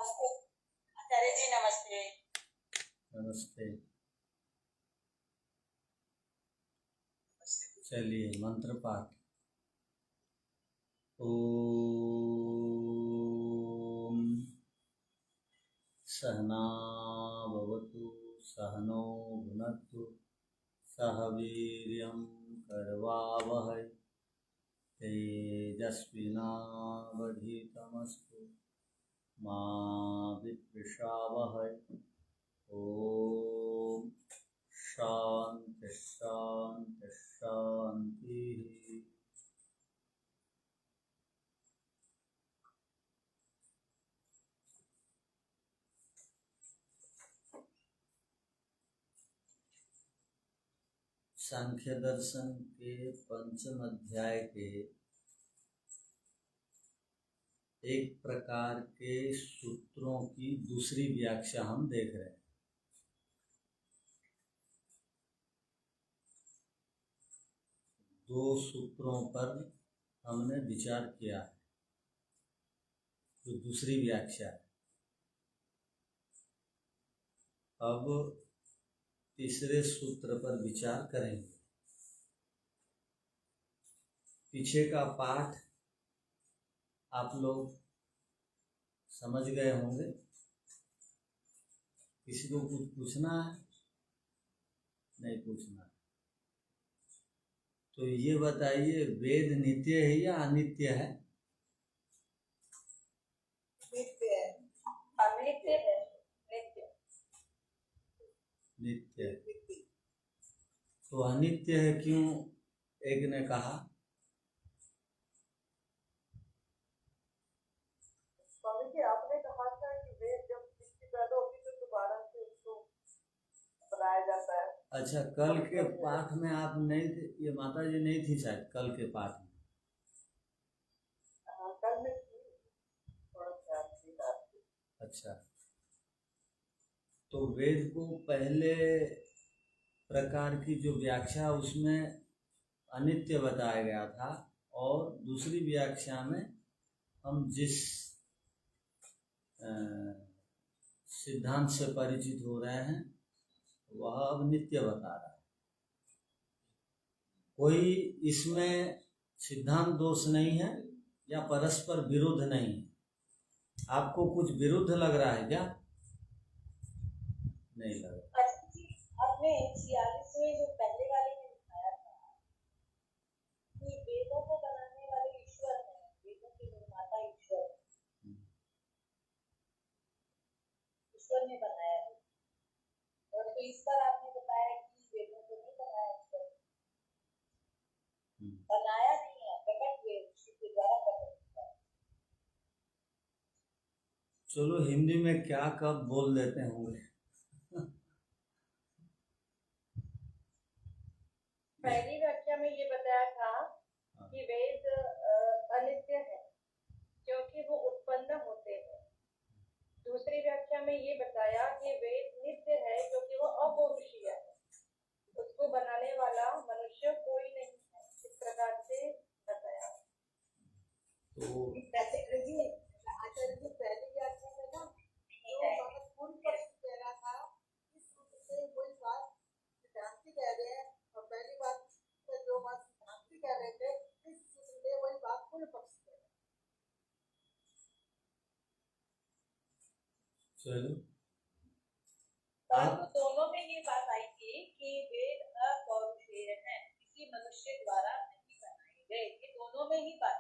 आचार्य जी नमस्ते। नमस्ते। चलिए मंत्र पाठ। ओम सहना भवतु सहनो भुनक्तु सह वीर्यं करवावहै तेजस्विनावधीतमस्तु मा विद्विषावहै। ओम शांति शांति शांति। सांख्य दर्शन के पंचम अध्याय के एक प्रकार के सूत्रों की दूसरी व्याख्या हम देख रहे हैं। दो सूत्रों पर हमने विचार किया है, जो दूसरी व्याख्या है। अब तीसरे सूत्र पर विचार करेंगे। पीछे का पाठ आप लोग समझ गए होंगे। किसी को कुछ पूछना है? नहीं पूछना। तो ये बताइए, वेद नित्य है या अनित्य है? नित्य है। अनित्य है। नित्य। तो अनित्य है क्यों एक ने कहा? स्वामी जी आपने कहा था कि वेद जब सृष्टि पैदा होती है तो दोबारा से उसको बनाया जाता है। अच्छा, कल के पाठ में आप नहीं थे, ये माता जी नहीं थी शायद कल के पाठ में। कल में थोड़ा सा। अच्छा, तो वेद को पहले प्रकार की जो व्याख्या उसमें अनित्य बताया गया था, और दूसरी व्याख्या में हम जिस सिद्धांत से परिचित हो रहे हैं वह अब नित्य बता रहा है। कोई इसमें सिद्धांत दोष नहीं है या परस्पर विरुद्ध नहीं है। आपको कुछ विरुद्ध लग रहा है क्या? नहीं लग रहा। आपने 46वें जो पहले वाले में दिखाया था कि वेदों को बनाने वाले ईश्वर हैं, वेदों के निर्माता ईश्वर है। ईश्वर ने बनाया है। और तो इस बार आपने बताया कि वेदों को नहीं बनाया ईश्वर, बनाया नहीं है, प्रकट हुए ईश्वर के द्वारा प्रकट हुआ। चलो हिंदी में क्या कब बोल देते होंगे। पहली व्याख्या में ये बताया था कि वेद अनित्य है क्योंकि वो उत्पन्न होते हैं। दूसरी व्याख्या में ये बताया कि वेद नित्य है क्योंकि वो अपौरुषीय है, उसको बनाने वाला मनुष्य कोई नहीं है। इस प्रकार से बताया। तो आचार्य जी पहली व्याख्या में ना जो महत्वपूर्ण पक्ष कह रहा था, इस रूप से वही बात सिद्धांति कह रहे हैं, और पहली बात जो बात सिद्धांति कह रहे थे, इस सूत्र में वही बात पूर्ण पक्ष कह रहे हैं। चलो, दोनों में ये बात आई थी कि वेद अपौरुषेय हैं, किसी मनुष्य द्वारा नहीं बनाए गए। ये दोनों में ही बात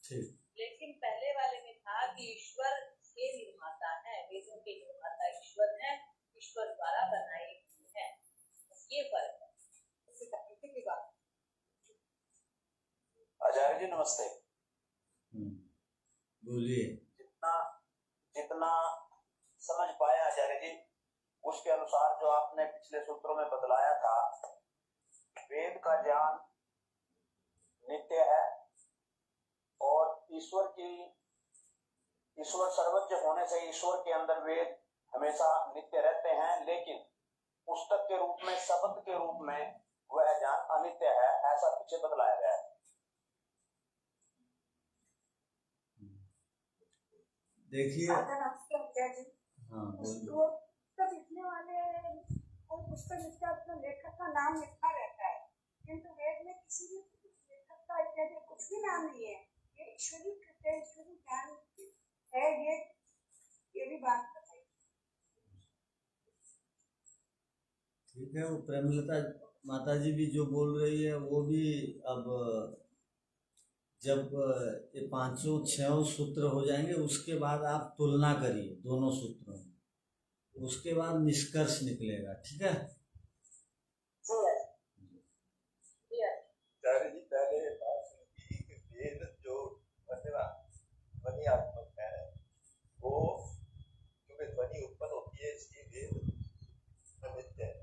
है। लेकिन पहले वाले में था कि ईश्वर के निर्माता है, वेदों के निर्माता ईश्वर है, ईश्वर द्वारा बनाए गए हैं। ये फर्क है। की बात। आचार्य जी नमस्ते। बोलिए। जितना समझ पाया आचार्य जी, उसके अनुसार जो आपने पिछले सूत्रों में बतलाया था, वेद का ज्ञान नित्य है और ईश्वर सर्वज्ञ होने से ईश्वर के अंदर वेद हमेशा नित्य रहते हैं, लेकिन पुस्तक के रूप में, शब्द के रूप में वह ज्ञान अनित्य है, ऐसा पीछे बतलाया गया है। देखिए, क्या जी? हाँ बोलिए। उसको पुस्तक लिखने वाले कोई पुस्तक जिसका अपना लेखक का नाम लिखा रहता है, किंतु वेद में किसी भी लेखक का इत्यादि कुछ भी नाम नहीं है। ये ईश्वरी कृत्य, ईश्वरी ज्ञान है, ये भी बात बताइए। ठीक है, वो प्रेमलता माता जी भी जो बोल रही है वो भी, अब जब ये 5-6 सूत्र हो जाएंगे उसके बाद आप तुलना करिए दोनों सूत्रों में, उसके बाद निष्कर्ष निकलेगा। ठीक है। पहले बात की कि वेद जो ध्वनियात्मक है, वो क्योंकि ध्वनि उत्पन्न होती है इसलिए वेद नित्य है।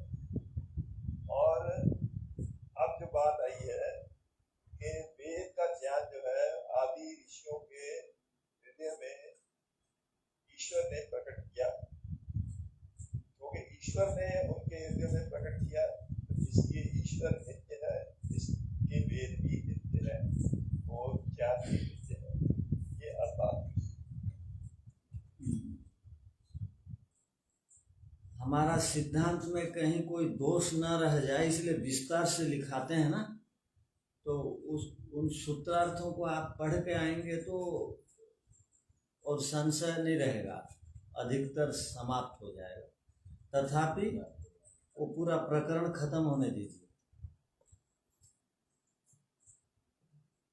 और अब जो बात आई है कि वेद का ज्ञान जो है आदि ऋषियों के हृदय में ईश्वर ने प्रकट किया, क्योंकि ईश्वर ने उनके हृदय में प्रकट किया, इसलिए ईश्वर नित्य है, इसके वेद भी नित्य है और ज्ञान भी नित्य है। ये अर्थात हमारा सिद्धांत में कहीं कोई दोष न रह जाए इसलिए विस्तार से लिखाते हैं ना, तो उन सूत्रार्थों को आप पढ़ के आएंगे तो और संशय नहीं रहेगा, अधिकतर समाप्त हो जाएगा। तथापि वो पूरा प्रकरण खत्म होने दीजिए।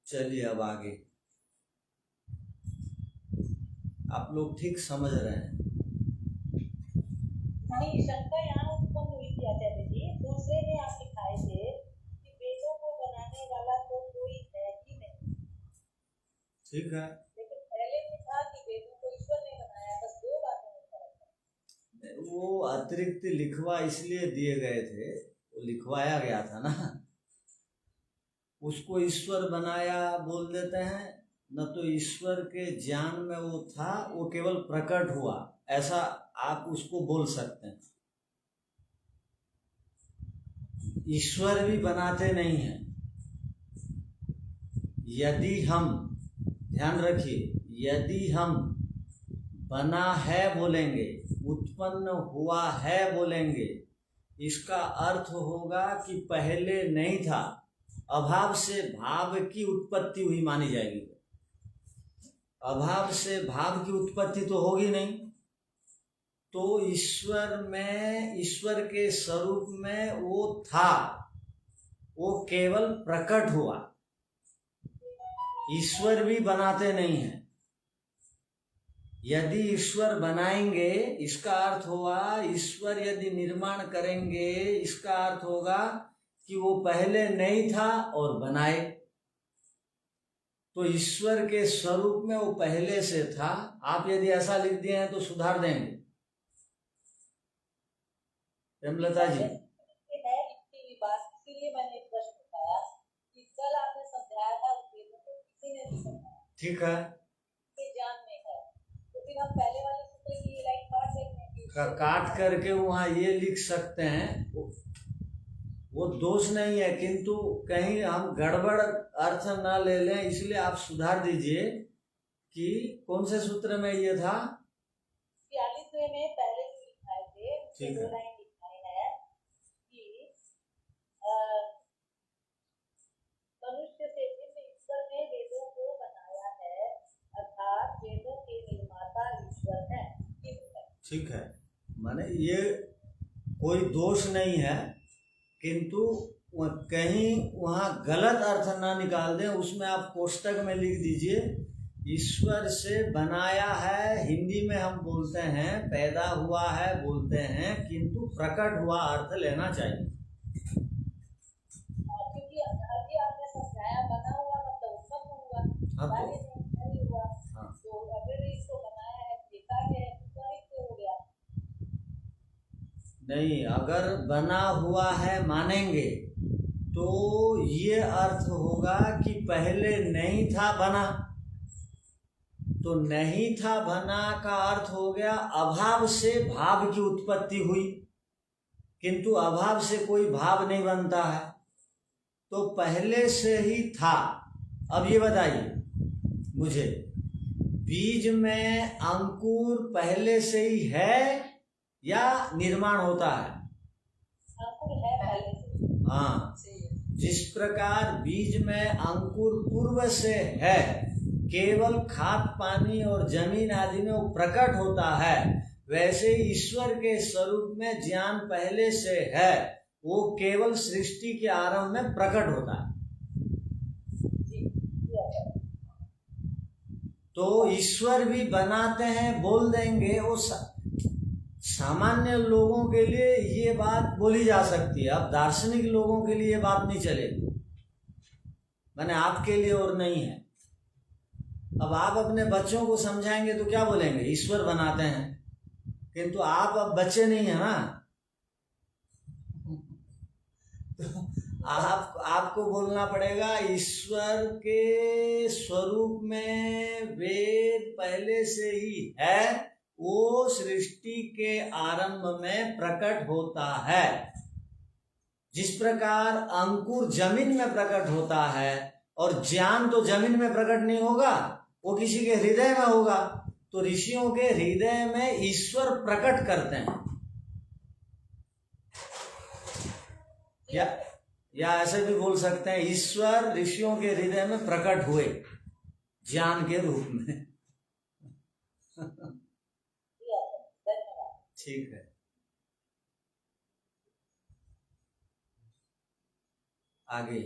चलिए अब आगे, आप लोग ठीक समझ रहे हैं। नहीं, शंका यहाँ उत्पन्न हुई थी आचार्य जी। दूसरे में आप दिखाए थे कि वेदों को बनाने वाला तो कोई है ही नहीं। ठीक है, लेकिन पहले में था कि वेदों को ईश्वर ने बनाया, बस दो बातों में फर्क है। वो अतिरिक्त लिखवा इसलिए दिए गए थे, वो लिखवाया गया था ना, उसको ईश्वर बनाया बोल देते हैं, न तो ईश्वर के ज्ञान में वो था, वो केवल प्रकट हुआ, ऐसा आप उसको बोल सकते हैं। ईश्वर भी बनाते नहीं हैं। यदि हम, ध्यान रखिए, यदि हम बना है बोलेंगे, उत्पन्न हुआ है बोलेंगे, इसका अर्थ होगा कि पहले नहीं था, अभाव से भाव की उत्पत्ति हुई मानी जाएगी। अभाव से भाव की उत्पत्ति तो होगी नहीं, तो ईश्वर में, ईश्वर के स्वरूप में वो था, वो केवल प्रकट हुआ। ईश्वर भी बनाते नहीं हैं। यदि ईश्वर बनाएंगे, इसका अर्थ हुआ, ईश्वर यदि निर्माण करेंगे, इसका अर्थ होगा कि वो पहले नहीं था और बनाए। तो ईश्वर के स्वरूप में वो पहले से था। आप यदि ऐसा लिख दिए हैं तो सुधार देंगे प्रेमलता जी। है इतनी बात, इसीलिए मैंने एक प्रश्न उठाया कि कल आपने समझाया था वेदों को किसी ने नहीं समझाया। ठीक है, ये ज्ञान में है, तो फिर हम पहले वाले सूत्र की लाइन काट देते हैं। काट करके वहाँ ये लिख सकते हैं, वो दोष नहीं है, किंतु कहीं हम गड़बड़ अर्थ ना ले लें, इसलिए आप सुधार दीजिए कि कौन से सूत्र में ये था। 46वें में पहले जो लिखाए थे, ठीक है, लाइन लिखाई है कि मनुष्य से भिन्न ईश्वर ने वेदों को बनाया है, अर्थात वेदों के निर्माता ईश्वर है। ठीक है, माने ये कोई दोष नहीं है, किंतु कहीं वहाँ गलत अर्थ ना निकाल दें। उसमें आप कोष्टक में लिख दीजिए, ईश्वर से बनाया है, हिंदी में हम बोलते हैं पैदा हुआ है बोलते हैं, किंतु प्रकट हुआ अर्थ लेना चाहिए। क्योंकि अभी आपने समझाया बना हुआ मतलब उत्पन्न हुआ, नहीं हुआ। हाँ। तो अगर इसको बनाया है, देखा है, तो हो गया। नहीं, अगर बना हुआ है मानेंगे तो ये अर्थ होगा कि पहले नहीं था बना, तो नहीं था बना का अर्थ हो गया अभाव से भाव की उत्पत्ति हुई, किंतु अभाव से कोई भाव नहीं बनता है, तो पहले से ही था। अब ये बताइए मुझे, बीज में अंकुर पहले से ही है या निर्माण होता है? अंकुर है पहले से। हाँ, जिस प्रकार बीज में अंकुर पूर्व से है, केवल खाद पानी और जमीन आदि में वो प्रकट होता है, वैसे ईश्वर के स्वरूप में ज्ञान पहले से है, वो केवल सृष्टि के आरंभ में प्रकट होता है। तो ईश्वर भी बनाते हैं, बोल देंगे, वो सामान्य लोगों के लिए ये बात बोली जा सकती है। अब दार्शनिक लोगों के लिए ये बात नहीं चलेगी, मैंने आपके लिए और नहीं है। अब आप अपने बच्चों को समझाएंगे तो क्या बोलेंगे? ईश्वर बनाते हैं, किंतु आप अब बच्चे नहीं है ना, तो आपको बोलना पड़ेगा ईश्वर के स्वरूप में वेद पहले से ही है, वो सृष्टि के आरंभ में प्रकट होता है। जिस प्रकार अंकुर जमीन में प्रकट होता है और ज्ञान तो जमीन में प्रकट नहीं होगा, वो किसी के हृदय में होगा। तो ऋषियों के हृदय में ईश्वर प्रकट करते हैं, या ऐसे भी बोल सकते हैं ईश्वर ऋषियों के हृदय में प्रकट हुए ज्ञान के रूप में। ठीक है, आगे।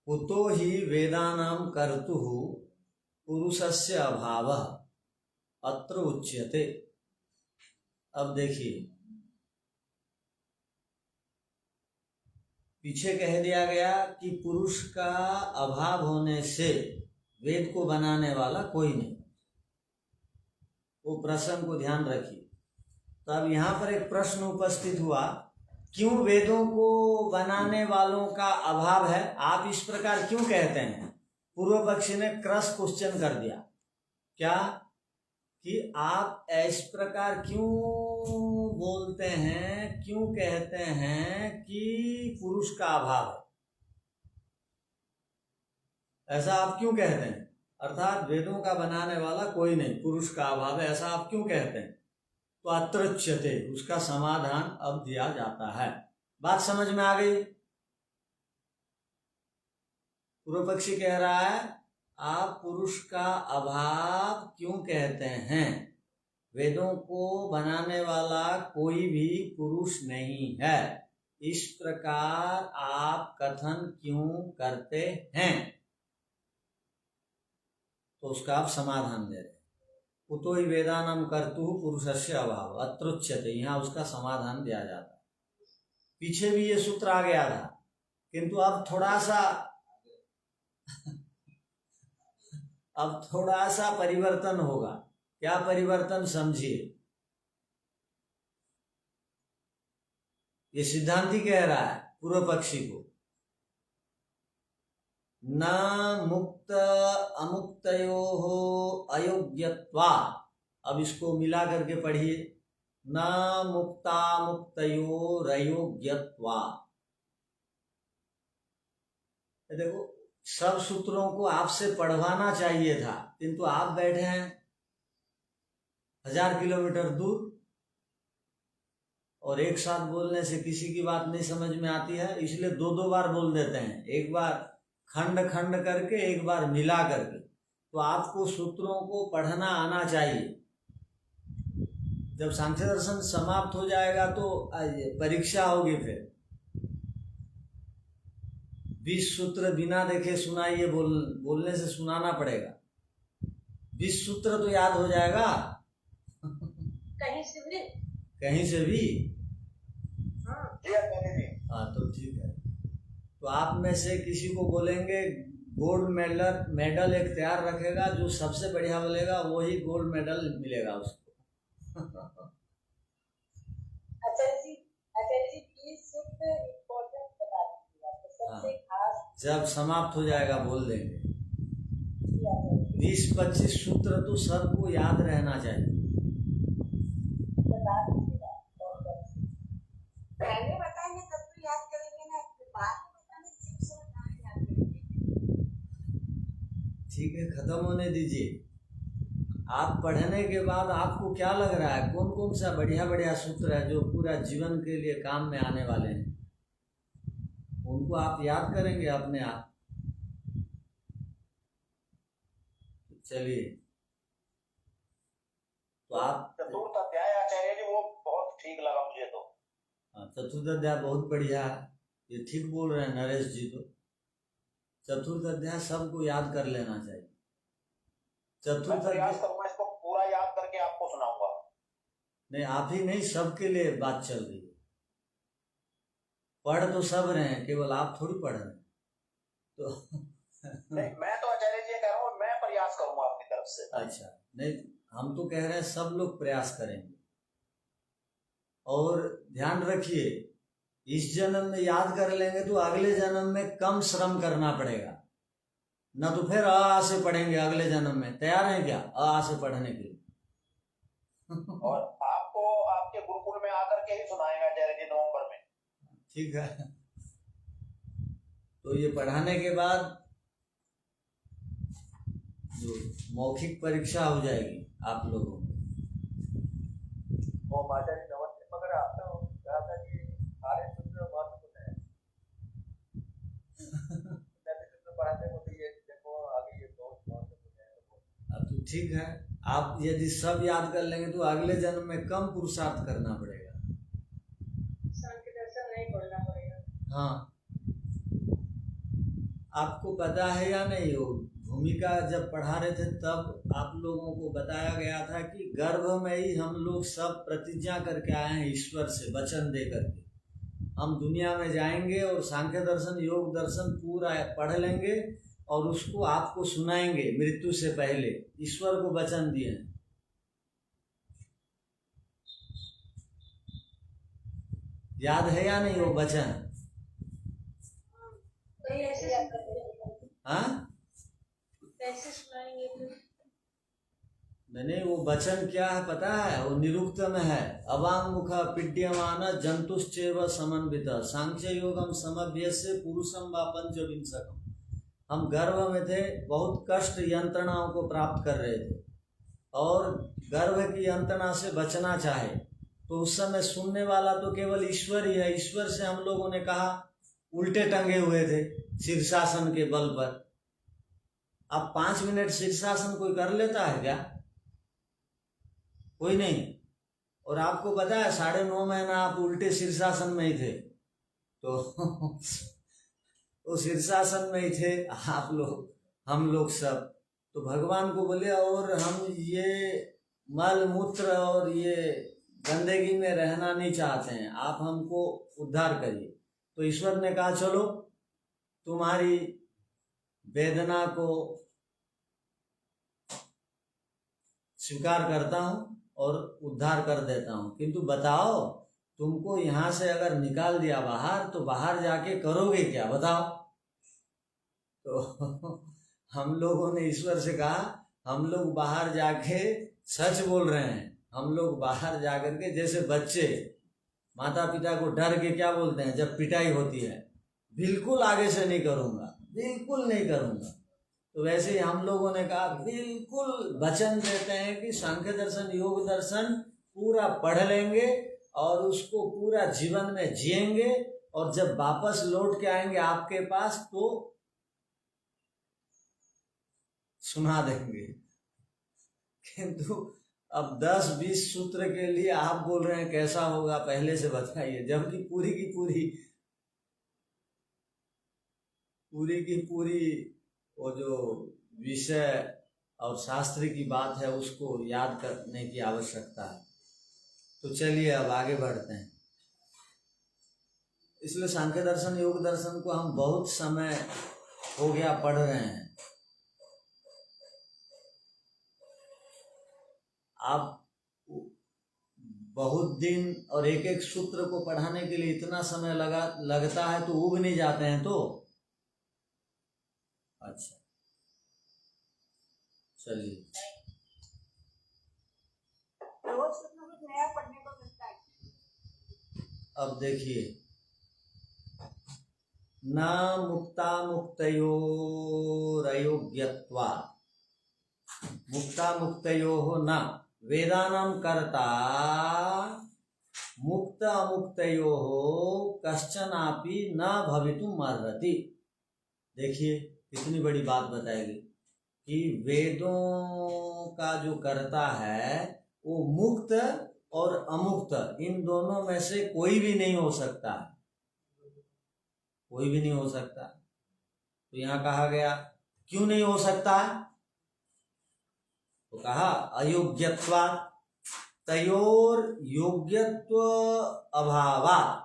कुतो ही वेदानां कर्तुः पुरुषस्य अभावः अत्र उच्यते। अब देखिए, पीछे कह दिया गया कि पुरुष का अभाव होने से वेद को बनाने वाला कोई नहीं, वो प्रसंग को ध्यान रखिए। तो अब यहाँ पर एक प्रश्न उपस्थित हुआ, क्यों वेदों को बनाने वालों का अभाव है? आप इस प्रकार क्यों कहते हैं? पूर्व पक्षी ने क्रॉस क्वेश्चन कर दिया, क्या कि आप इस प्रकार क्यों बोलते हैं, क्यों कहते हैं कि पुरुष का अभाव है? ऐसा आप क्यों कहते हैं? अर्थात वेदों का बनाने वाला कोई नहीं, पुरुष का अभाव है, ऐसा आप क्यों कहते हैं? तो अत्रुच्यते, उसका समाधान अब दिया जाता है। बात समझ में आ गई? पूर्व पक्षी कह रहा है, आप पुरुष का अभाव क्यों कहते हैं? वेदों को बनाने वाला कोई भी पुरुष नहीं है, इस प्रकार आप कथन क्यों करते हैं? तो उसका आप समाधान दे रहे हैं। कुतो ही वेदानां कर्तुः पुरुषस्य अभाव अत्रुच्यते, यहाँ उसका समाधान दिया जाता है। पीछे भी ये सूत्र आ गया था, किंतु अब थोड़ा सा परिवर्तन होगा। क्या परिवर्तन? समझिए। ये सिद्धांती कह रहा है पूर्व पक्षी को, न मुक्त अमुक्तयोः अयोग्यत्वा। अब इसको मिला करके पढ़िए, न मुक्तामुक्तयोरयोग्यत्वा। देखो, सब सूत्रों को आपसे पढ़वाना चाहिए था, किंतु आप बैठे हैं 1000 किलोमीटर दूर, और एक साथ बोलने से किसी की बात नहीं समझ में आती है, इसलिए दो बार बोल देते हैं, एक बार खंड खंड करके, एक बार मिला करके। तो आपको सूत्रों को पढ़ना आना चाहिए। जब सांख्य दर्शन समाप्त हो जाएगा तो परीक्षा होगी, फिर 20 सूत्र बिना देखे सुनाइए, बोलने से सुनाना पड़ेगा। 20 सूत्र तो याद हो जाएगा कहीं से भी। हाँ, तो ठीक है। तो आप में से किसी को बोलेंगे गोल्ड मेडल एक तैयार रखेगा, जो सबसे बढ़िया बोलेगा वही गोल्ड मेडल मिलेगा उसको। आचार्य जी प्लीज सूत्र इम्पोर्टेंट बता दीजिए, सबसे खास। जब समाप्त हो जाएगा बोल देंगे। 20-25 सूत्र तो सबको याद रहना चाहिए। बता दीजिएगा। पहले बताएंगे तब तो याद करेंगे ना, बाद में बताने से याद करेंगे। ठीक है, खत्म। खत्म होने दीजिए। आप पढ़ने के बाद आपको क्या लग रहा है, कौन कौन सा बढ़िया बढ़िया सूत्र है जो पूरा जीवन के लिए काम में आने वाले हैं, उनको आप याद करेंगे अपने आप। चलिए, तो आप चतुर्थ अध्याय आचार्य जी वो बहुत ठीक लगा मुझे तो। चतुर्थ अध्याय बहुत बढ़िया है, ये ठीक बोल रहे हैं नरेश जी। तो चतुर्थ अध्याय सबको याद कर लेना चाहिए। चतुर्थ प्रयास करूंगा इसको पूरा याद करके आपको सुनाऊंगा। नहीं, आप ही नहीं, सबके लिए बात चल रही है। पढ़ तो सब रहे हैं, केवल आप थोड़ी पढ़ रहे हैं। तो नहीं, मैं तो आचार्य जी कह रहा हूँ, मैं प्रयास करूंगा अपनी तरफ से। अच्छा, नहीं, हम तो कह रहे हैं सब लोग प्रयास करेंगे। और ध्यान रखिए, इस जन्म में याद कर लेंगे तो अगले जन्म में कम श्रम करना पड़ेगा, न तो फिर आ से पढ़ेंगे अगले जन्म में। तैयार हैं क्या आ से पढ़ने के लिए? और आपको आपके गुरुकुल में आकर के ही सुनाएगा आचार्य जी नवंबर में। ठीक है, तो ये पढ़ाने के बाद जो मौखिक परीक्षा हो जाएगी आप लोगों को। वो माता जी नमस्ते, मगर आपने कहा था कि सारे सूत्र महत्वपूर्ण है। पढ़ाते हो तो ये देखो आगे ये बहुत महत्वपूर्ण है। अब तो ठीक है, आप यदि सब याद कर लेंगे तो अगले जन्म में कम पुरुषार्थ करना पड़ेगा, सांख्य दर्शन नहीं पढ़ना पड़ेगा। हाँ, आपको पता है या नहीं, वो भूमिका जब पढ़ा रहे थे तब आप लोगों को बताया गया था कि गर्भ में ही हम लोग सब प्रतिज्ञा करके आए हैं ईश्वर से वचन दे करके, हम दुनिया में जाएंगे और सांख्य दर्शन योग दर्शन पूरा पढ़ लेंगे और उसको आपको सुनाएंगे मृत्यु से पहले। ईश्वर को वचन दिए हैं। याद है या नहीं वो वचन? हाँ, कैसे सुनाएंगे? नहीं, वो वचन क्या है पता है? वो निरुक्त में है, अवांग मुख पीड्यमान जंतुश्चैव समन्वित सांख्य योगम समभ्यस्य पुरुषम व पंचविंशकम। हम गर्भ में थे, बहुत कष्ट यंत्रणाओं को प्राप्त कर रहे थे और गर्भ की यंत्रणा से बचना चाहे तो उस समय सुनने वाला तो केवल ईश्वर ही है। ईश्वर से हम लोगों ने कहा, उल्टे टंगे हुए थे शीर्षासन के बल पर। अब 5 मिनट शीर्षासन कोई कर लेता है क्या? कोई नहीं। और आपको पता है 9.5 महीना आप उल्टे शीर्षासन में ही थे, तो वो शीर्षासन में ही थे आप लोग, हम लोग सब। तो भगवान को बोले और हम ये मल मूत्र और ये गंदगी में रहना नहीं चाहते हैं, आप हमको उद्धार करिए। तो ईश्वर ने कहा चलो तुम्हारी वेदना को स्वीकार करता हूं और उद्धार कर देता हूं, किंतु बताओ तुमको यहां से अगर निकाल दिया बाहर तो बाहर जाके करोगे क्या, बताओ। तो हम लोगों ने ईश्वर से कहा हम लोग बाहर जाके, सच बोल रहे हैं, हम लोग बाहर जाकर के जैसे बच्चे माता पिता को डर के क्या बोलते हैं जब पिटाई होती है, बिल्कुल आगे से नहीं करूंगा, बिल्कुल नहीं करूंगा। तो वैसे ही हम लोगों ने कहा बिल्कुल वचन देते हैं कि सांख्य दर्शन योग दर्शन पूरा पढ़ लेंगे और उसको पूरा जीवन में जिएंगे और जब वापस लौट के आएंगे आपके पास तो सुना देंगे। किंतु अब 10-20 सूत्र के लिए आप बोल रहे हैं कैसा होगा पहले से बताइए, जबकि पूरी की पूरी वो जो विषय और शास्त्र की बात है उसको याद करने की आवश्यकता है। तो चलिए अब आगे बढ़ते हैं। इसलिए सांख्य दर्शन योग दर्शन को हम बहुत समय हो गया पढ़ रहे हैं। आप बहुत दिन और एक एक सूत्र को पढ़ाने के लिए इतना समय लगता है तो उब नहीं जाते हैं तो अच्छा चलिए रोज कुछ न कुछ नया पढ़ने को मिलता है। अब देखिए, न मुक्ता मुक्तयोरयोग्यत्वात् मुक्ता मुक्तयोः न वेदानां कर्ता मुक्त अमुक्तयोः कश्चनापि न भवितुम् अर्हति। देखिए कितनी बड़ी बात बताएगी कि वेदों का जो कर्ता है वो मुक्त और अमुक्त इन दोनों में से कोई भी नहीं हो सकता, कोई भी नहीं हो सकता। तो यहाँ कहा गया क्यों नहीं हो सकता, तो कहा अयोग्यत्वात् तयोर योग्यत्व अभावात्,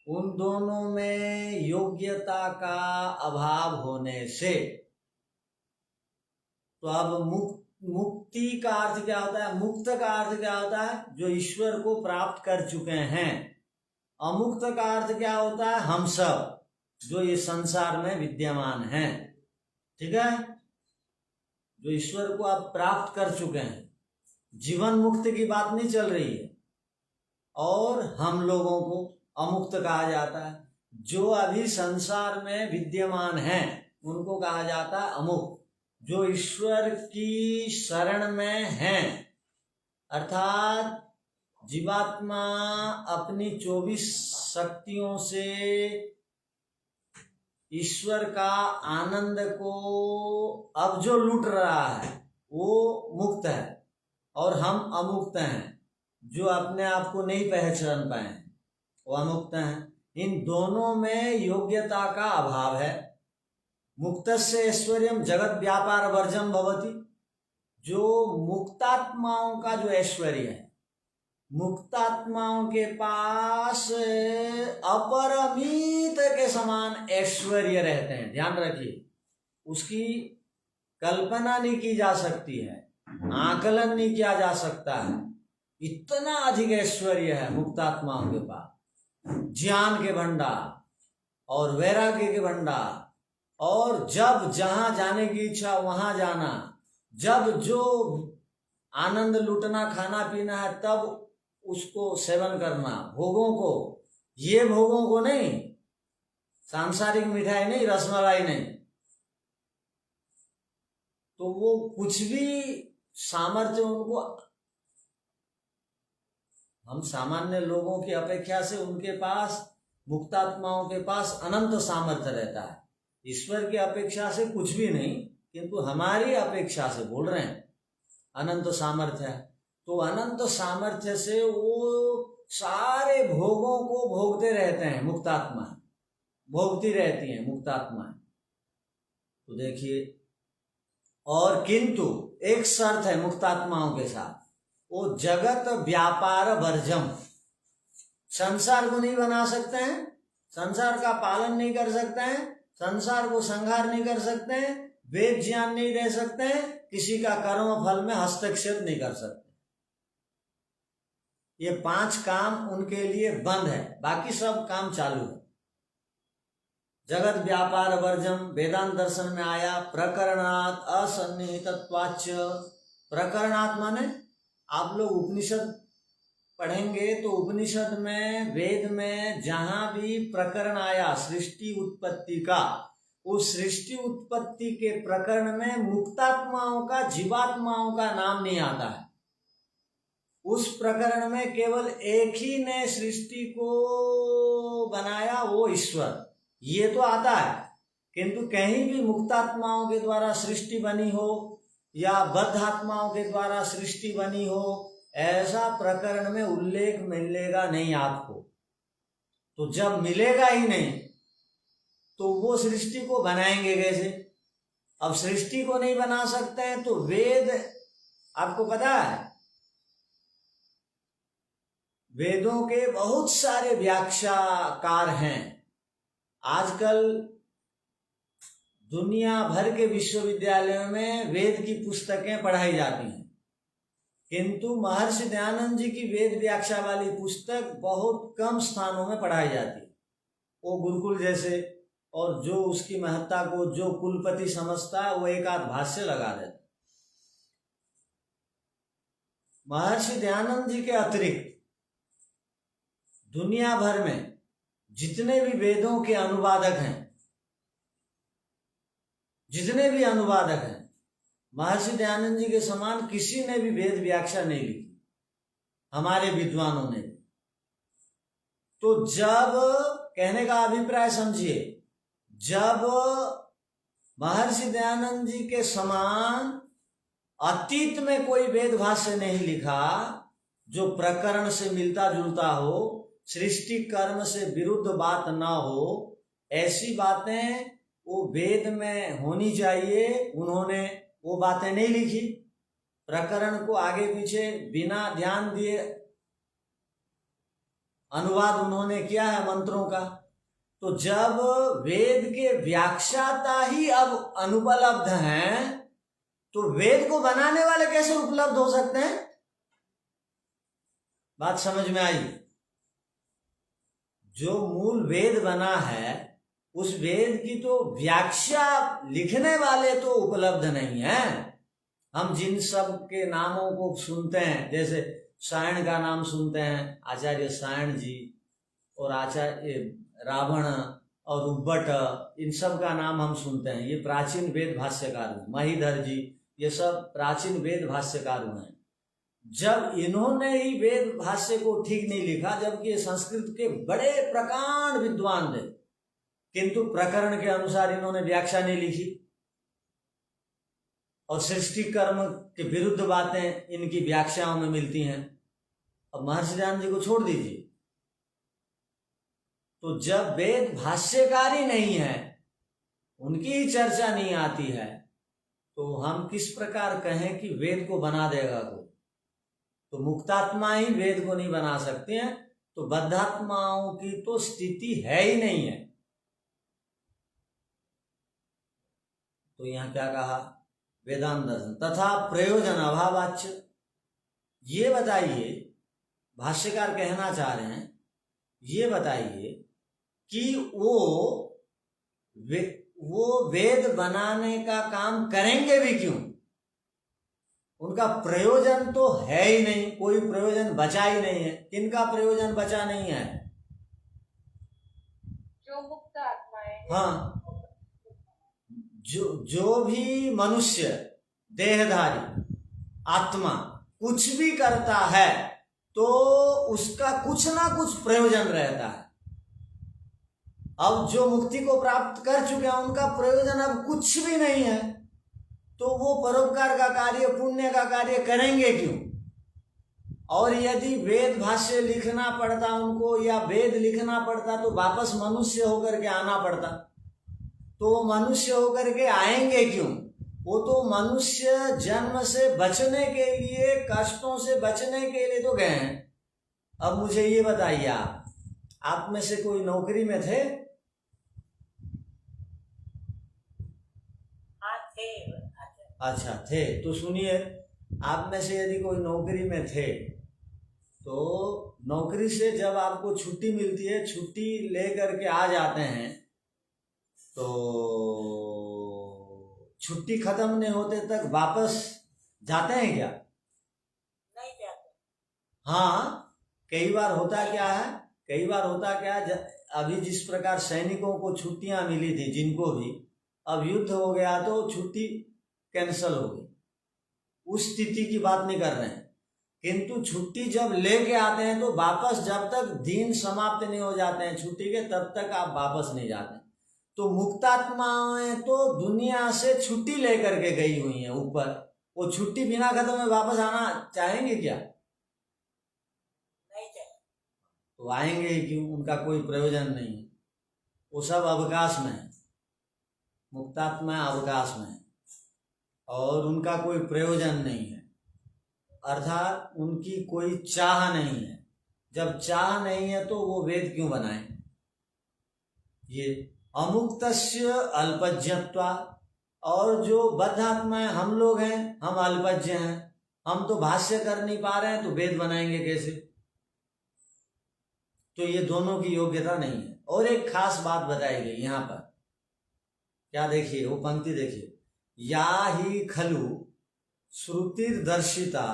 उन दोनों में योग्यता का अभाव होने से। तो अब मुक्ति का अर्थ क्या होता है, मुक्त का अर्थ क्या होता है, जो ईश्वर को प्राप्त कर चुके हैं। अमुक्त का अर्थ क्या होता है, हम सब जो ये संसार में विद्यमान हैं, ठीक है, जो ईश्वर को आप प्राप्त कर चुके हैं। जीवन मुक्त की बात नहीं चल रही है। और हम लोगों को अमुक्त कहा जाता है, जो अभी संसार में विद्यमान हैं उनको कहा जाता है अमुक्त, जो ईश्वर की शरण में हैं। अर्थात जीवात्मा अपनी 24 शक्तियों से ईश्वर का आनंद को अब जो लूट रहा है वो मुक्त है, और हम अमुक्त हैं जो अपने आप को नहीं पहचान पाए, वो अमुक्त हैं। इन दोनों में योग्यता का अभाव है। मुक्तस्य ऐश्वर्यम जगत व्यापार वर्जम भवति, जो मुक्तात्माओं का जो ऐश्वर्य है, मुक्तात्माओं के पास अपरमित के समान ऐश्वर्य रहते हैं। ध्यान रखिए, उसकी कल्पना नहीं की जा सकती है, आकलन नहीं किया जा सकता है। इतना अधिक ऐश्वर्य है मुक्तात्माओं के पास, ज्ञान के भंडार और वैराग्य के भंडार, और जब जहां जाने की इच्छा वहां जाना, जब जो आनंद लूटना खाना पीना है तब उसको सेवन करना, भोगों को, ये भोगों को नहीं, सांसारिक मिठाई नहीं, रसमलाई नहीं। तो वो कुछ भी सामर्थ्य उनको, हम सामान्य लोगों की अपेक्षा से उनके पास, मुक्तात्माओं के पास अनंत सामर्थ्य रहता है। ईश्वर की अपेक्षा से कुछ भी नहीं, किंतु हमारी अपेक्षा से बोल रहे हैं अनंत सामर्थ्य है। तो अनंत सामर्थ्य से वो सारे भोगों को भोगते रहते हैं, मुक्तात्मा भोगती रहती हैं मुक्तात्मा। तो देखिए, और किंतु एक शर्त है मुक्तात्माओं के साथ, वो जगत व्यापार वर्जम, संसार को नहीं बना सकते हैं, संसार का पालन नहीं कर सकते हैं, संसार को संहार नहीं कर सकते हैं, वेद ज्ञान नहीं दे सकते हैं, किसी का कर्म फल में हस्तक्षेप नहीं कर सकते। ये 5 काम उनके लिए बंद है, बाकी सब काम चालू है। जगत व्यापार वर्जम वेदांत दर्शन में आया, प्रकरणात् असन्निहितत्वाच्च। प्रकरणात् माने आप लोग उपनिषद पढ़ेंगे तो उपनिषद में, वेद में जहां भी प्रकरण आया सृष्टि उत्पत्ति का, उस सृष्टि उत्पत्ति के प्रकरण में मुक्तात्माओं का, जीवात्माओं का नाम नहीं आता है। उस प्रकरण में केवल एक ही ने सृष्टि को बनाया, वो ईश्वर, ये तो आता है। किंतु कहीं भी मुक्तात्माओं के द्वारा सृष्टि बनी हो या बद्ध आत्माओं के द्वारा सृष्टि बनी हो, ऐसा प्रकरण में उल्लेख मिलेगा नहीं आपको। तो जब मिलेगा ही नहीं तो वो सृष्टि को बनाएंगे कैसे? अब सृष्टि को नहीं बना सकते हैं तो वेद, आपको पता है वेदों के बहुत सारे व्याख्याकार हैं। आजकल दुनिया भर के विश्वविद्यालयों में वेद की पुस्तकें पढ़ाई जाती हैं, किंतु महर्षि दयानंद जी की वेद व्याख्या वाली पुस्तक बहुत कम स्थानों में पढ़ाई जाती है। वो गुरुकुल जैसे, और जो उसकी महत्ता को जो कुलपति समझता है वो एक आध भाष्य लगा देता। महर्षि दयानंद जी के अतिरिक्त दुनिया भर में जितने भी वेदों के अनुवादक हैं, जितने भी अनुवादक हैं, महर्षि दयानंद जी के समान किसी ने भी वेद व्याख्या नहीं लिखी, हमारे विद्वानों ने। तो जब, कहने का अभिप्राय समझिए, जब महर्षि दयानंद जी के समान अतीत में कोई वेद भाष्य नहीं लिखा जो प्रकरण से मिलता जुलता हो, सृष्टि कर्म से विरुद्ध बात ना हो, ऐसी बातें वो वेद में होनी चाहिए, उन्होंने वो बातें नहीं लिखी। प्रकरण को आगे पीछे बिना ध्यान दिए अनुवाद उन्होंने किया है मंत्रों का। तो जब वेद के व्याख्याता ही अब अनुपलब्ध हैं, तो वेद को बनाने वाले कैसे उपलब्ध हो सकते हैं? बात समझ में आई? जो मूल वेद बना है उस वेद की तो व्याख्या लिखने वाले तो उपलब्ध नहीं है। हम जिन सब के नामों को सुनते हैं, जैसे सायण का नाम सुनते हैं, आचार्य सायण जी, और आचार्य रावण और उब्बट, इन सब का नाम हम सुनते हैं। ये प्राचीन वेद भाष्यकार हैं। महीधर जी, ये सब प्राचीन वेद भाष्यकार हैं। जब इन्होंने ही वेद भाष्य को ठीक नहीं लिखा, जबकि ये संस्कृत के बड़े प्रकांड विद्वान थे, किंतु प्रकरण के अनुसार इन्होंने व्याख्या नहीं लिखी, और सृष्टि कर्म के विरुद्ध बातें इनकी व्याख्याओं में मिलती हैं। अब महर्षि दयानंद जी को छोड़ दीजिए। तो जब वेद भाष्यकार ही नहीं है, उनकी ही चर्चा नहीं आती है, तो हम किस प्रकार कहें कि वेद को बना देगा कोई? तो मुक्तात्मा ही वेद को नहीं बना सकते हैं, तो बद्धात्माओं की तो स्थिति है ही नहीं है। तो यहां क्या कहा? वेदांत दर्शन तथा प्रयोजन अभावाच्य। ये बताइए, भाष्यकार कहना चाह रहे हैं, ये बताइए कि वो वेद बनाने का काम करेंगे भी क्यों? उनका प्रयोजन तो है ही नहीं, कोई प्रयोजन बचा ही नहीं है। किनका प्रयोजन बचा नहीं है? जो मुक्त आत्माएं, हाँ, जो भी मनुष्य देहधारी आत्मा कुछ भी करता है तो उसका कुछ ना कुछ प्रयोजन रहता है। अब जो मुक्ति को प्राप्त कर चुके हैं उनका प्रयोजन अब कुछ भी नहीं है, तो वो परोपकार का कार्य, पुण्य का कार्य करेंगे क्यों? और यदि वेद भाष्य लिखना पड़ता उनको, या वेद लिखना पड़ता, तो वापस मनुष्य होकर के आना पड़ता। तो मनुष्य होकर के आएंगे क्यों? वो तो मनुष्य जन्म से बचने के लिए, कष्टों से बचने के लिए तो गए हैं। अब मुझे ये बताइए, आप में से कोई नौकरी में थे? अच्छा थे। तो सुनिए, आप में से यदि कोई नौकरी में थे, तो नौकरी से जब आपको छुट्टी मिलती है, छुट्टी लेकर के आ जाते हैं, तो छुट्टी खत्म नहीं होते तक वापस जाते हैं क्या? नहीं जाते। हाँ, कई बार होता क्या है, अभी जिस प्रकार सैनिकों को छुट्टियां मिली थी, जिनको भी, अब युद्ध हो गया तो छुट्टी कैंसल हो गई। उस स्थिति की बात नहीं कर रहे हैं, किंतु छुट्टी जब लेके आते हैं तो वापस, जब तक दिन समाप्त नहीं हो जाते हैं छुट्टी के, तब तक आप वापस नहीं जाते। तो मुक्तात्माएं तो दुनिया से छुट्टी लेकर के गई हुई हैं ऊपर, वो छुट्टी बिना खत्म में वापस आना चाहेंगे क्या? नहीं चाहिए। तो आएंगे ही क्यों? उनका कोई प्रयोजन नहीं है, वो सब अवकाश में है। मुक्तात्मा अवकाश में है और उनका कोई प्रयोजन नहीं है, अर्थात उनकी कोई चाह नहीं है। जब चाह नहीं है तो वो वेद क्यों बनाए? ये अमुक्तस्य अल्पज्ञत्वा। और जो बद्ध आत्माएं हम लोग हैं, हम अल्पज्ञ हैं, हम तो भाष्य कर नहीं पा रहे हैं, तो वेद बनाएंगे कैसे? तो ये दोनों की योग्यता नहीं है। और एक खास बात बताई गई यहाँ पर, क्या देखिए, वो पंक्ति देखिए, या ही खलु श्रुतिर्दर्शिता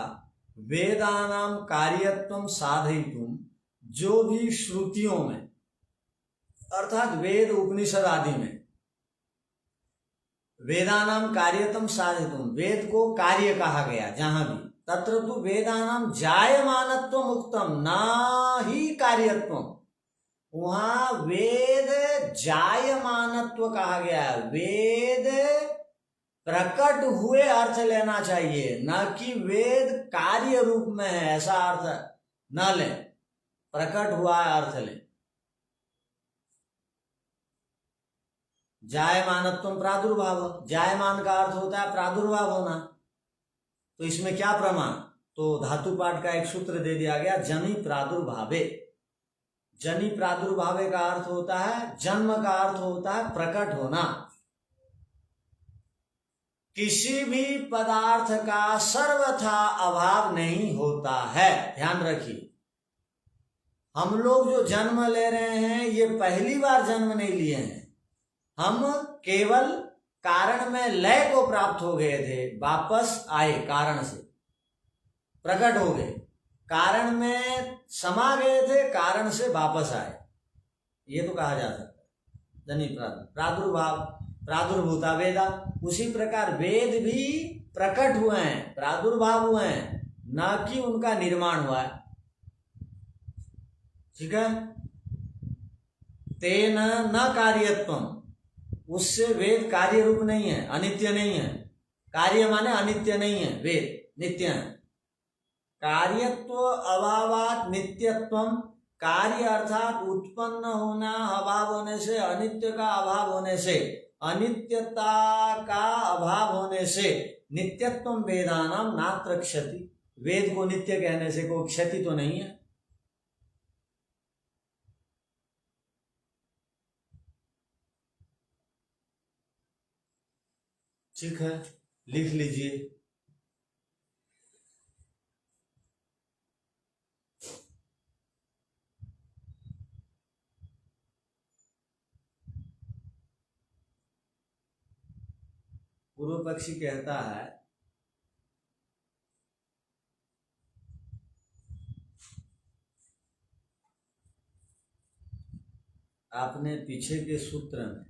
वेदानाम कार्यत्वम साधयितुम। जो भी श्रुतियों में, अर्थात वेद उपनिषद आदि में वेदानाम कार्यतम साधितुम, वेद को कार्य कहा गया जहां भी, तत्र तु वेदानाम जायमानत्व मुक्तम ना ही कार्यत्वम, वहां वेद जायमानत्व कहा गया है। वेद प्रकट हुए अर्थ लेना चाहिए, न कि वेद कार्य रूप में है ऐसा अर्थ न लें, प्रकट हुआ अर्थ लें। जायमानत्व प्रादुर्भाव, जायमान का अर्थ होता है प्रादुर्भाव होना, तो इसमें क्या प्रमाण, तो धातु पाठ का एक सूत्र दे दिया गया, जनि प्रादुर्भावे। जनि प्रादुर्भावे का अर्थ होता है, जन्म का अर्थ होता है प्रकट होना। किसी भी पदार्थ का सर्वथा अभाव नहीं होता है, ध्यान रखिए। हम लोग जो जन्म ले रहे हैं ये पहली बार जन्म नहीं लिए हैं, हम केवल कारण में लय को प्राप्त हो गए थे, वापस आए, कारण से प्रकट हो गए, कारण में समा गए थे, कारण से वापस आए, ये तो कहा जा सकता है। जनि प्रादुर्भाव, प्रादुर्भूता वेदा, उसी प्रकार वेद भी प्रकट हुए हैं, प्रादुर्भाव हुए हैं, न कि उनका निर्माण हुआ है। ठीक है। तेन न कार्यत्वम, उससे वेद कार्य रूप नहीं है, अनित्य नहीं है। कार्य माने अनित्य नहीं है, वेद नित्य है। कार्यत्व अभावात नित्यत्वम, कार्य अर्थात उत्पन्न होना अभाव होने से, अनित्य का अभाव होने से, अनित्यता का अभाव होने से नित्यत्वम वेदानाम नात्र क्षति, वेद को नित्य कहने से कोई क्षति तो नहीं है। ठीक है, लिख लीजिए। पूर्व पक्षी कहता है आपने पीछे के सूत्र में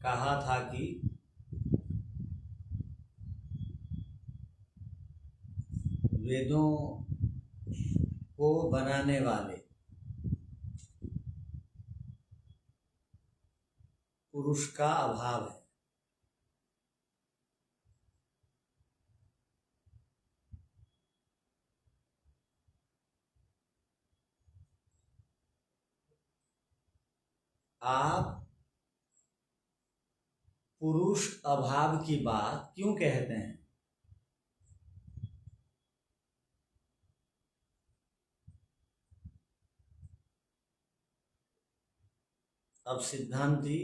कहा था कि वेदों को बनाने वाले पुरुष का अभाव है। आप पुरुष अभाव की बात क्यों कहते हैं? अब सिद्धांती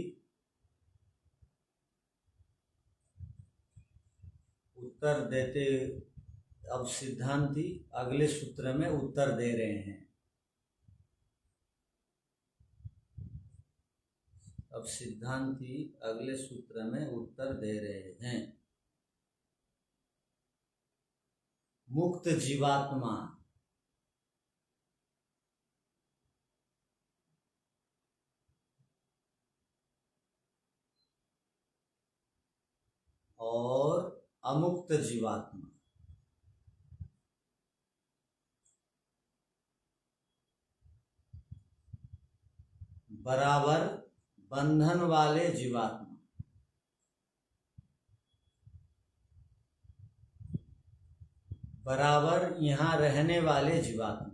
उत्तर देते, अब सिद्धांती अगले सूत्र में उत्तर दे रहे हैं। अब सिद्धांती अगले सूत्र में उत्तर दे रहे हैं। मुक्त जीवात्मा और अमुक्त जीवात्मा, बराबर बंधन वाले जीवात्मा, बराबर यहाँ रहने वाले जीवात्मा।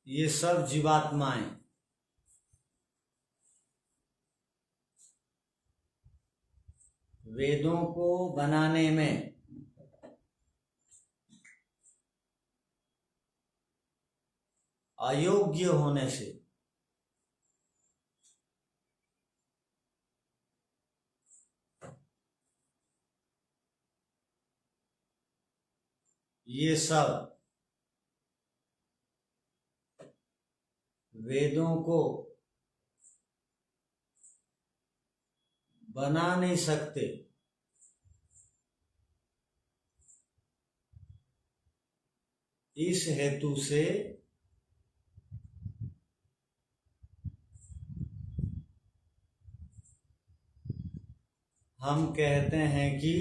ये सब जीवात्माएं वेदों को बनाने में अयोग्य होने से ये सब वेदों को बना नहीं सकते। इस हेतु से हम कहते हैं कि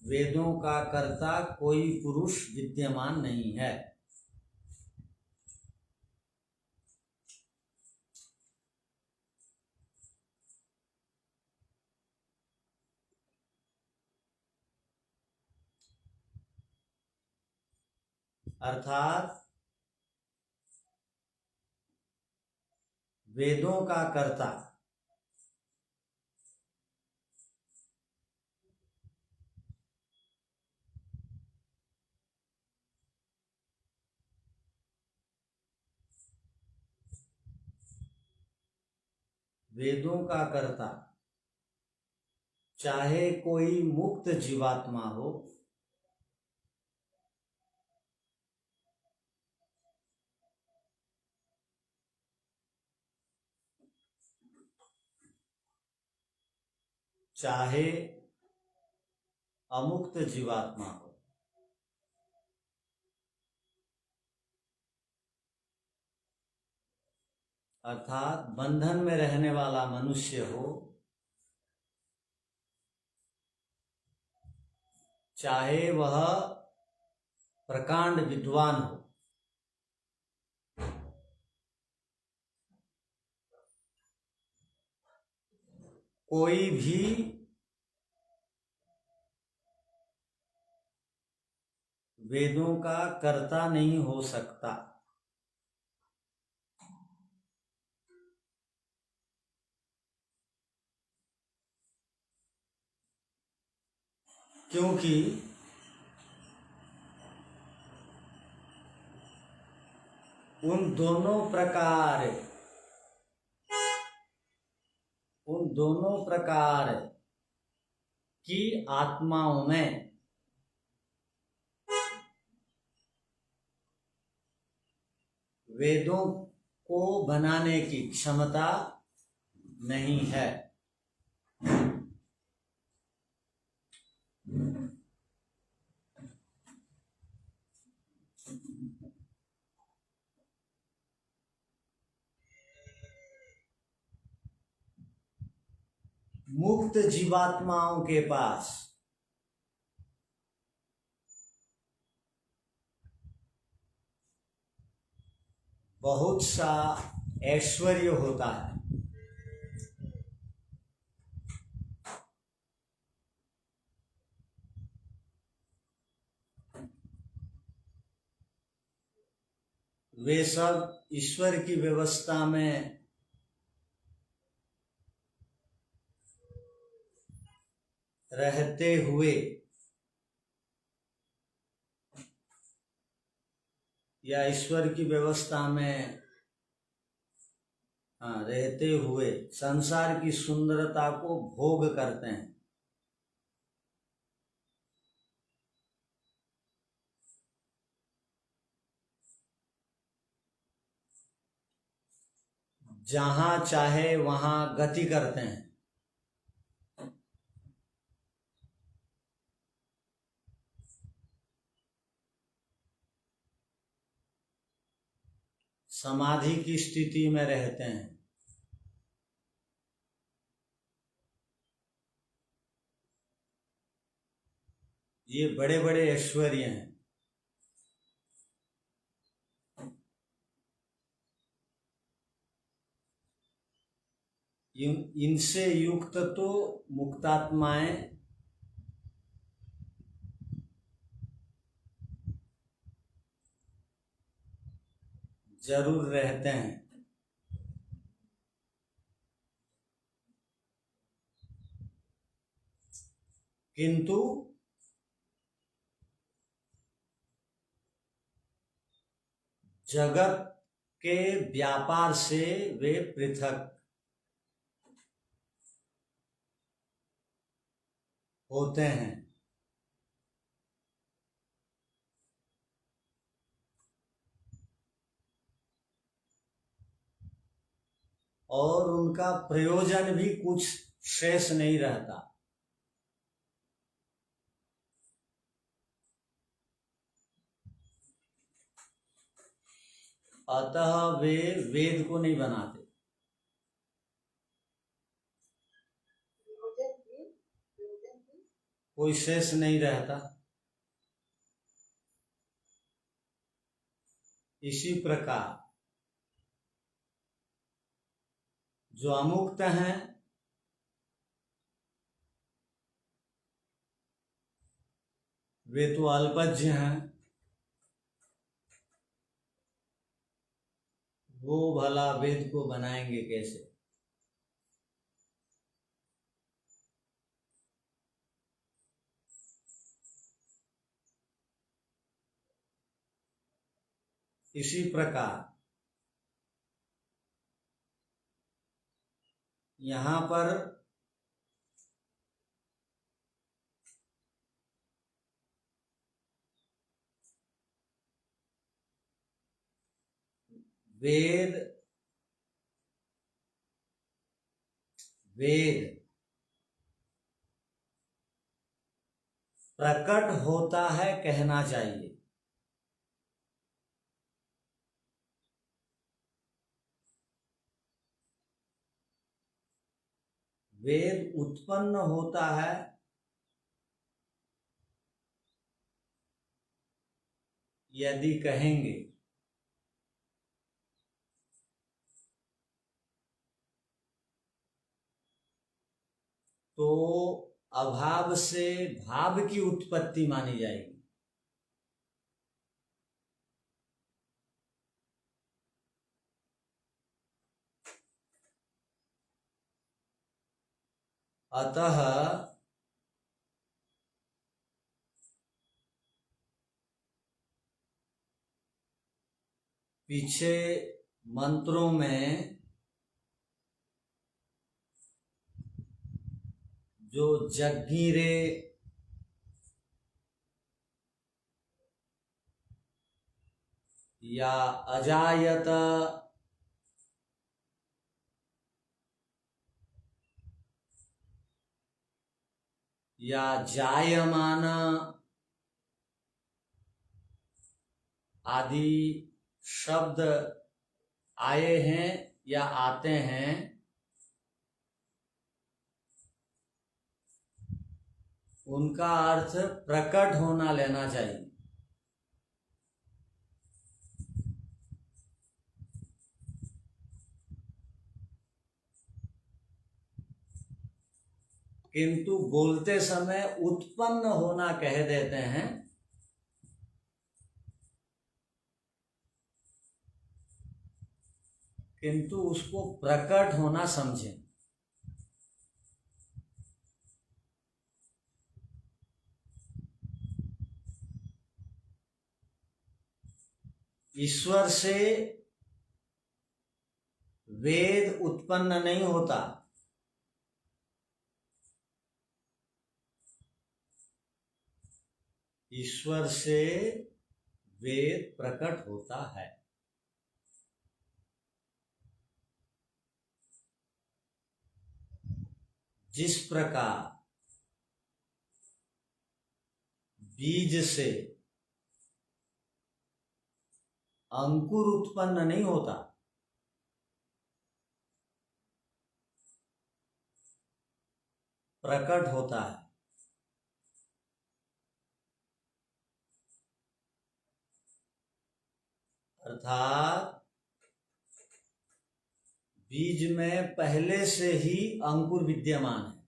वेदों का कर्ता कोई पुरुष विद्यमान नहीं है। अर्थात वेदों का कर्ता वेदों का कर्ता चाहे कोई मुक्त जीवात्मा हो, चाहे अमुक्त जीवात्मा हो, अर्थात बंधन में रहने वाला मनुष्य हो, चाहे वह प्रकांड विद्वान हो, कोई भी वेदों का कर्ता नहीं हो सकता। क्योंकि उन दोनों प्रकार की आत्माओं में वेदों को बनाने की क्षमता नहीं है। मुक्त जीवात्माओं के पास बहुत सा ऐश्वर्य होता है, वे सब ईश्वर की व्यवस्था में रहते हुए या ईश्वर की व्यवस्था में रहते हुए संसार की सुंदरता को भोग करते हैं। जहां चाहे वहां गति करते हैं। समाधि की स्थिति में रहते हैं। ये बड़े बड़े ऐश्वर्य हैं। इनसे युक्त तो मुक्तात्माएं जरूर रहते हैं, किंतु जगत के व्यापार से वे पृथक होते हैं। और उनका प्रयोजन भी कुछ शेष नहीं रहता। अतः वे वेद को नहीं बनाते। कोई शेष नहीं रहता। इसी प्रकार जो अमुक्त हैं वे तो अल्पज्य हैं, वो भला वेद को बनाएंगे कैसे? इसी प्रकार यहाँ पर वेद प्रकट होता है कहना चाहिए। वेद उत्पन्न होता है यदि कहेंगे तो अभाव से भाव की उत्पत्ति मानी जाएगी। अतः पीछे मंत्रों में जो जग्गीरे या अजायत या जायमान आदि शब्द आए हैं या आते हैं, उनका अर्थ प्रकट होना लेना चाहिए। किंतु बोलते समय उत्पन्न होना कह देते हैं, किंतु उसको प्रकट होना समझें। ईश्वर से वेद उत्पन्न नहीं होता, ईश्वर से वेद प्रकट होता है। जिस प्रकार बीज से अंकुर उत्पन्न नहीं होता, प्रकट होता है। अर्थात बीज में पहले से ही अंकुर विद्यमान है।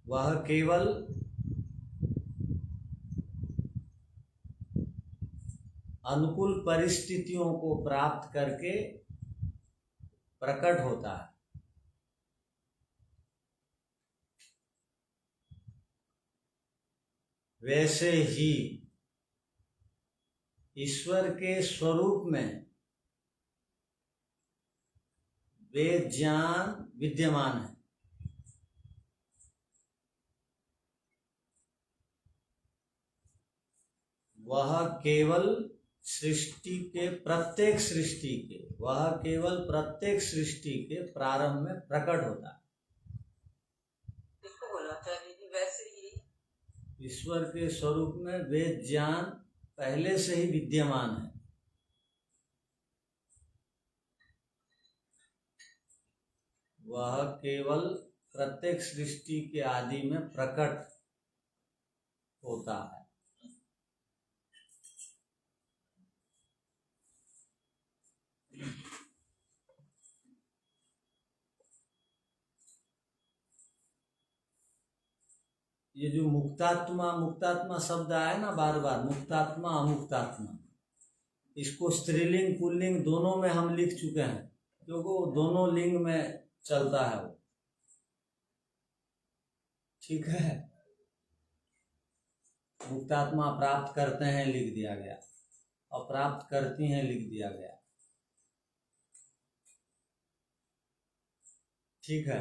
वह केवल अनुकूल परिस्थितियों को प्राप्त करके प्रकट होता है। वैसे ही ईश्वर के स्वरूप में वेद ज्ञान विद्यमान है। वह केवल सृष्टि के प्रत्येक सृष्टि के, वह केवल प्रत्येक सृष्टि के प्रारंभ में प्रकट होता है। इसको बोला आचार्य जी वैसे ही ईश्वर के स्वरूप में वेद ज्ञान पहले से ही विद्यमान है। वह केवल प्रत्येक सृष्टि के आदि में प्रकट होता है। ये जो मुक्तात्मा मुक्तात्मा शब्द आया ना बार बार, मुक्तात्मा अमुक्तात्मा, इसको स्त्रीलिंग पुल्लिंग दोनों में हम लिख चुके हैं, क्योंकि वो दोनों लिंग में चलता है वो। ठीक है, मुक्तात्मा प्राप्त करते हैं लिख दिया गया, और प्राप्त करती हैं लिख दिया गया। ठीक है,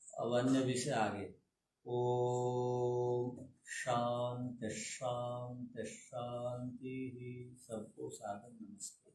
अब अन्य विषय आगे। ओम शांति शांति शांति। सबको सादर नमस्ते।